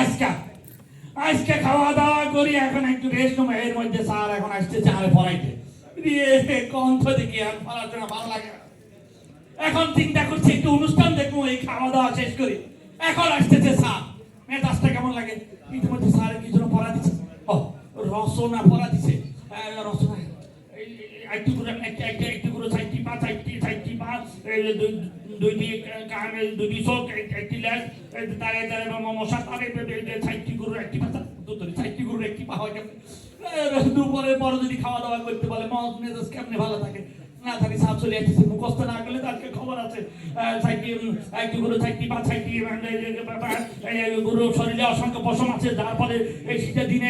আজকে আজকে খাওয়া দাওয়া করি, এখন একটু রেস্ট নেবো। এর মধ্যে স্যার এখন আসছে চারে পড়াইতে দিয়ে কণ্ঠ দেখি আর পড়াশোনা ভালো লাগে না। এখন চিন্তা করছি একটু অনুষ্ঠান দেখবো, এই খাওয়া দাওয়া শেষ করি। এখন আসতেছে স্যার, মেজাজটা কেমন লাগে। ইতিমধ্যে স্যার কি জন্য পড়া দিচ্ছে, ও রচনা পড়া দিচ্ছে। রচনা একটু করে একটু করে চারটি পাঁচ দুইটি কান, দুইটি চোখ, একটি ল্যাস, তারে তারে মশা, তারে চারটি গরুর একটি পাতা, চারটি গরুর একটি পা হয়। দুপুরের পরে যদি খাওয়া দাওয়া করতে বলে মন মেজাজ কেমনে ভালো থাকে না থাকে। সাপ চলে আসতেছে, মুখস্থ না করলে আজকে খবর আছে। একটি গরু চারটি পা, গরু শরীরে অসংখ্য পশম আছে, যার ফলে এই শীতের দিনে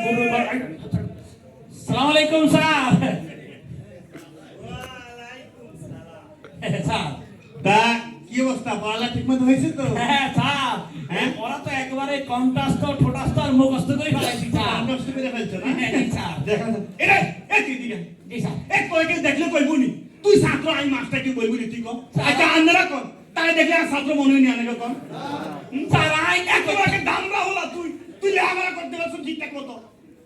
গরু। সালাম আলাইকুম স্যার। স্যার তা কি অবস্থা, পড়ালা ঠিক মতো হয়েছে তো? হ্যাঁ স্যার, ওরা তো একেবারে কন্টাস্ট ঠোঁটাস্ত আর মুখস্থ করে ফেলাইছি স্যার। নষ্ট করে ফেলছো না? স্যার দেখা এরে এ কি দিকে জি স্যার। এক কয়েকে দেখলে কইবুনি তুই ছাত্র, আমি মাস্টারকে কইবুনি তুই কর। আচ্ছা আন্দারা কর, তাই দেখলে আর ছাত্র মনে হয়নি আনে কর। স্যার আই একেবারে দামরা হলা তুই, তুই লেখাপড়া করতে পারছ ঠিকঠাক মতো?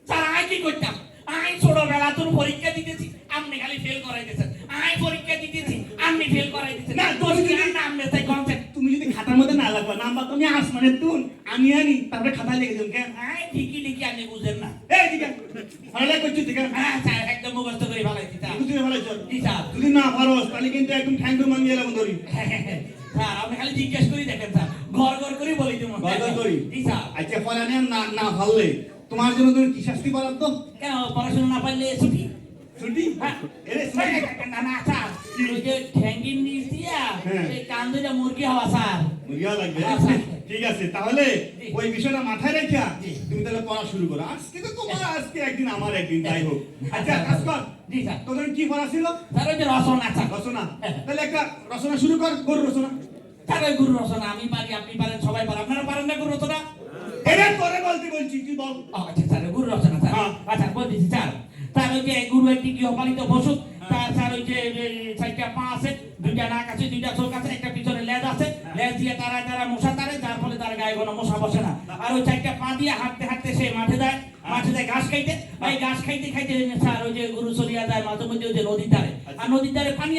স্যার আই কি করতাম, আই ছোটবেলা তোর পরীক্ষা দিতেছি, আপনি খালি ফেল করাইতেছেন। আই পরীক্ষা দিতেছি, আপনি ফেল করাইতেছেন। না তোর কি নাম নেই কনসেপ্ট। তুমি যদি খাতার মধ্যে না লাগবা নাম্বার তুমি আসমানে তুল, আমি আনি তারপরে খাতায় লিখে দিন। কেন আই ঠিকই লিখি, আপনি বুঝেন না। এই দিকে ভালো করছিস ঠিক আছে? হ্যাঁ স্যার, একদম মুখস্থ করে ফেলাইছি স্যার। বুঝতে ভালো জি স্যার। যদি না পারোস তাহলে কিন্তু একদম ঠ্যাঙ্গু মাঙ্গিয়ে এলাম ধরি। স্যার আপনি খালি জিজ্ঞেস করি দেখেন স্যার, ঘর ঘর করে বলি তুমি। ঘর করি? জি স্যার। আচ্ছা পড়া নিয়ে না না ভাললে তোমার জন্য তুমি কি শাস্তি পালাম তো? কেন পড়াশোনা না পারলে ছুটি? ছুটি? হ্যাঁ। এরে না না স্যার, ওই যে ঠ্যাঙ্গির নিচ দিয়া এই কান দুইটা মুরগি হওয়া স্যার। মুরগিয়া লাগবে? হ্যাঁ, স্যার। ঠিক আছে তাহলে জি। ওই বিষয়টা মাথায় রেখে জি। তুমি তাহলে পড়া শুরু করো। আজকে তো তোমার আজকে একদিন আমার একদিন, যাই হোক। আচ্ছা কাজ কর। জি স্যার। তোদের কি পড়া ছিল? স্যার ওই যে রচনা স্যার। রচনা? তাহলে একটা রচনা শুরু কর, গরু রচনা। স্যার ওই গুরু রচনা আমি পারি, আপনি পারেন, সবাই পারে। আপনারা পারেন না গুরু রচনা? এরে তোরে বলতে বলছি, তুই বল। আচ্ছা স্যার, গুরু রচনা স্যার। হ্যাঁ। আচ্ছা বলতেছি স্যার। তার ওই যে গুরু একটি গৃহপালিত পশু, তার স্যার ওই যে চারটা পা আছে, দুইটা নাক আছে, দুইটা চোখ আছে, একটা পিছনে লেজ আছে, লেজ দিয়ে তারা তারা মশা তারে, যার ফলে তার গায়ে কোনো মশা বসে না। আর ওই চারটা পা দিয়ে হাঁটতে হাঁটতে সে মাঠে যায় ঘাস খাইতে। এই ঘাস খাইতে খাইতে স্যার ওই যে গুরু চলিয়া যায় মাঝে মধ্যে ওই যে নদীর ধারে। আর নদীর ধারে পানি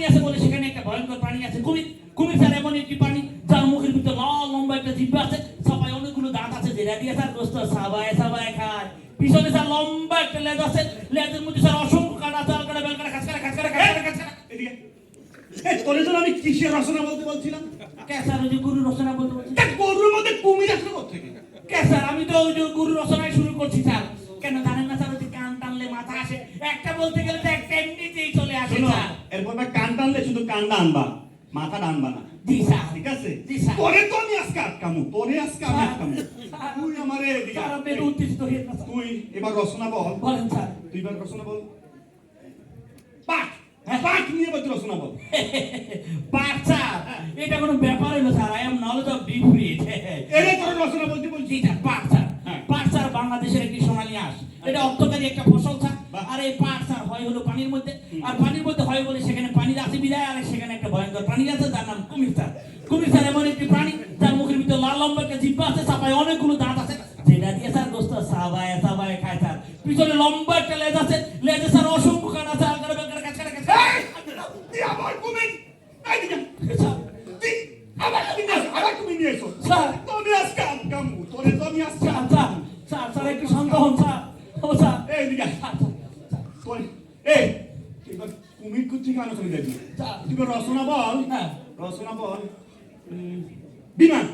আছে বলে সেখানে একটা ভয়ঙ্কর প্রাণী আছে, কুমির। কুমির স্যার এমন একটি প্রাণী যার মুখের ভিতরে লাল লম্বা একটা জিহ্বা আছে, সবাই অনেকগুলো দাঁত আছে, যেটা দিয়ে স্যার গোস্ত সাবায় সাবায় খায়। পিছনে স্যার লম্বা একটা লেজ আছে, লেজের মধ্যে স্যার অসংখ্য কাঁটা আছে, আলকাটা বেলকাটা খাঁচকাটা। এদিকে তোরে জন্য আমি কিসের রচনা বলতে বলছিলাম? কে স্যার ওই যে গুরু রচনা বলতে বলছি? তা গরুর মধ্যে কুমির আসলো কোত্থেকে? কে স্যার, আমি তো ওই যে গুরু রচনায় শুরু করছি স্যার। কেন জানেন না স্যার, ওই যে কান টানলে মাথা আসে, একটা বলতে গেলে তো একটা এমনিতেই চলে আসে শোনো, স্যার। এরপর কান টানলে শুধু কানটা আনবা, মাথাটা আনবা না। জি স্যার। ঠিক আছে? জি স্যার। তোরে তো আমি আজকে আটকামু, তোরে আজকে আমি আটকামু। তুই আমারে এদিকে স্যার আপনি একটু উত্তেজিত হইয়েন না স্যার। তুই এবার রচনা বল। বলেন স্যার। তুই এবার রচনা বল। পাঠ, পাঠ নিয়ে এবার তুই রচনা বল। পাঠ স্যার, এটা কোনো ব্যাপার হলো sir, I am knowledge of deep read. এরে তোর রচনা বলতে বলছি। জি স্যার, পাট স্যার। হ্যাঁ। পাট স্যার বাংলাদেশের একটি সোনালী আঁশ, এটা অর্থকারী একটা ফসল স্যার। বাহ। আর এই পাট স্যার হয় হলো পানির মধ্যে, আর পানির মধ্যে হয় বলে সেখানে পানির আছে বিদায়, আর সেখানে একটা ভয়ঙ্কর প্রাণী আছে যার নাম কুমির স্যার। কুমির স্যার এমন একটি প্রাণী যার মুখের ভিতরে লাল লম্বা একটা জিহ্বা আছে, চাপায় অনেকগুলো দাঁত আছে, যেটা দিয়ে স্যার গোস্ত সাবায় সাবায় খায় স্যার। পিছনে লম্বা একটা লেজ আছে, লেজে স্যার অসংখ্য কান আছে, আলকাটা বেলকাটা খাঁচকাটা। তুই আবার কুমির, এদিকে স্যার তুই আবার কুমির নিয়ে এসো। স্যার তোরে আজকে আটকামু, তোরে তো আমি আজকে স্যার স্যার স্যার স্যার একটু শান্ত হন স্যার। ও স্যার এইদিকে স্যার স্যার তোর এই তুই এবার কুমির কুচি কেন তুমি দেখবি? স্যার। তুই এবার রচনা বল। হ্যাঁ। রচনা বল। বিমান,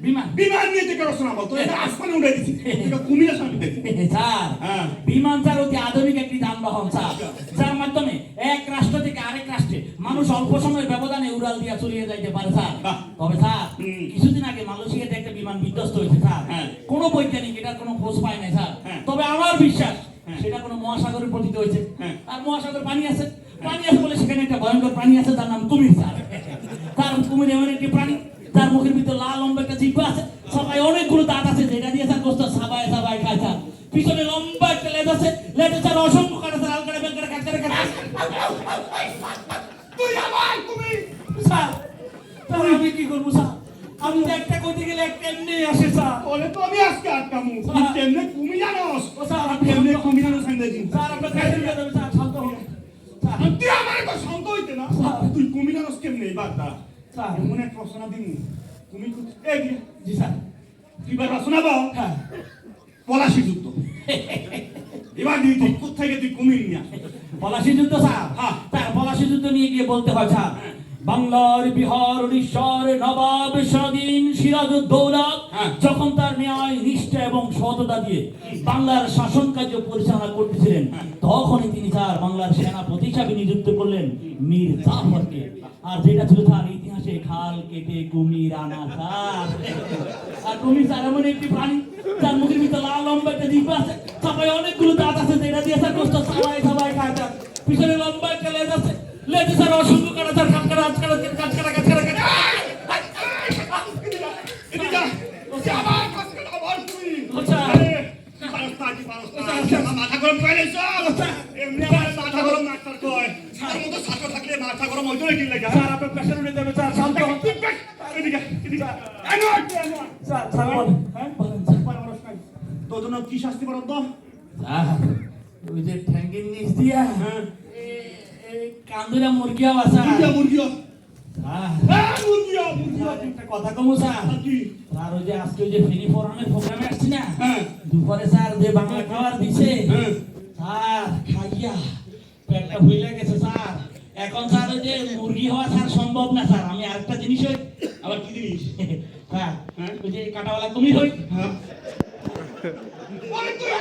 বিমান। বিমান নিয়ে থেকে রচনা বল। তোর এটা আসমানে উড়ে দিছি, তুই কুমিরের সামনে দেখবি। স্যার হ্যাঁ। বিমান স্যার অতি আধুনিক একটি যানবাহন স্যার, যার মাধ্যমে এক রাষ্ট্র থেকে আরেক রাষ্ট্রে মানুষ অল্প সময়ের ব্যবধানে উড়াল দিয়া চলিয়ে যাইতে পারে স্যার। বাহ। তবে স্যার হুম। কিছুদিন আগে মালয়েশিয়াতে একটা বিমান বিধ্বস্ত হয়েছে স্যার। হ্যাঁ। কোনো বৈজ্ঞানিক এটার কোনো খোঁজ পায় নাই স্যার। হ্যাঁ। তবে আমার বিশ্বাস হ্যাঁ। সেটা কোনো মহাসাগরে পতিত হয়েছে। হ্যাঁ। আর মহাসাগর পানি আছে, পানি আছে বলে সেখানে একটা ভয়ঙ্কর প্রাণী আছে যার নাম কুমির স্যার। তার কুমির এমন একটি প্রাণী যার মুখের ভিতর লাল লম্বা একটা জিহ্বা আছে, সবাই অনেকগুলো দাঁত আছে, যেটা দিয়ে স্যার গোস্ত সাবায় সাবায় খায় স্যার। পিছনে লম্বা একটা লেজ আছে, লেজে স্যার অসংখ্য কাটা স্যার, আলকাটা বেলকাটা খাঁচকাটা। তুই আবার কুমির। স্যার স্যার আমি কি করবো স্যার, আমি তো একটা করতে গেলে একটা এমনি নিয়ে আসে স্যার। ওরে তো আমি আজকে আটকামু। তুই স্যার। কেমনে কুমি জানোস? ও স্যার আপনি কেমনে কুমি জানোস আমি দেখি। স্যার আপনার কাছে দিয়ে দেবেন স্যার, শান্ত হন স্যার। তুই আমারে তো শান্ত হইতে না। স্যার। তুই কুমি জানোস কেমনে এবার দা? স্যার। এমন এক প্রশ্ন দিমু। তুমি এই যে, জি স্যার। তুই এবার শোনাবো হ্যাঁ। পলাশি যুদ্ধ। এবার দিই তুই কোথায় তুই কুমির নিয়া। পলাশী যুদ্ধ স্যার। হ্যাঁ। স্যার পলাশী যুদ্ধ নিয়ে গিয়ে বলতে হয় স্যার, বাংলার বিহার উড়িষ্যার নবাব স্বাধীন সিরাজউদ্দৌলা হ্যাঁ। যখন তার ন্যায় নিষ্ঠা এবং সততা দিয়ে বাংলার শাসন কার্য পরিচালনা করতেছিলেন, তখনই তিনি স্যার বাংলার সেনাপতি হিসাবে নিযুক্ত করলেন মীর জাফরকে। আর যেটা ছিল তার ইতিহাসে খাল কেটে কুমির আনা স্যার। আর কুমির স্যার এমন একটি প্রাণী যার মুখের ভিতরে লাল লম্বা একটা জিহ্বা আছে, সবাই অনেকগুলো দাঁত আছে, যেটা দিয়ে স্যার কষ্ট সবাই সবাই খায় স্যার। পিছনে লম্বা একটা লেজ আছে, লেজে স্যার অসংখ্য কাটা স্যার, কাটকাটা আজকাটা কাটকাটা কাটকাটা কাটকাটা। এদিকে যা। তুই আমার কাছে আবার তুই। আচ্ছা। আরে, কি পারস্তা, কি পারস্তা। আমার মাথা গরম করে নিয়েছ। এমনি আমার মাথা গরম ডাক্তার কয়। তার মতো ছাত্র থাকলে মাথা গরম হইতো নাকি লাগে? স্যার আপনার প্রেশার উঠে যাবে স্যার, শান্ত হন। এদিকে, এদিকে। আনোয়ার, আনোয়ার। স্যার স্যার বলেন, হ্যাঁ বলেন স্যার। তোর জন্য কি শাস্তি পারত তো? স্যার ওই যে ট্যাঙ্কের নিচ দিয়া হ্যাঁ। এই কান্দুরা মুরগি আওয়া স্যার। মুরগিয়া, মুরগিয়া। স্যার হ্যাঁ, মুরগিয়া, মুরগিয়া। একটা কথা কমু স্যার। আর কি? স্যার ওই যে আজকে ওই যে ফেনি ফোরামের প্রোগ্রামে আসছি না, হ্যাঁ। দুপুরে স্যার যে বাংলা খাবার দিছে, হ্যাঁ। স্যার খাইয়া পেটটা ভুলে গেছে স্যার। এখন স্যার ওই যে মুরগি হওয়া স্যার সম্ভব না স্যার। আমি আরেকটা জিনিস হই, আবার কি জিনিস? স্যার হ্যাঁ। ওই যে কাটাওয়ালা কুমির হই। হ্যাঁ। ওরে তুই,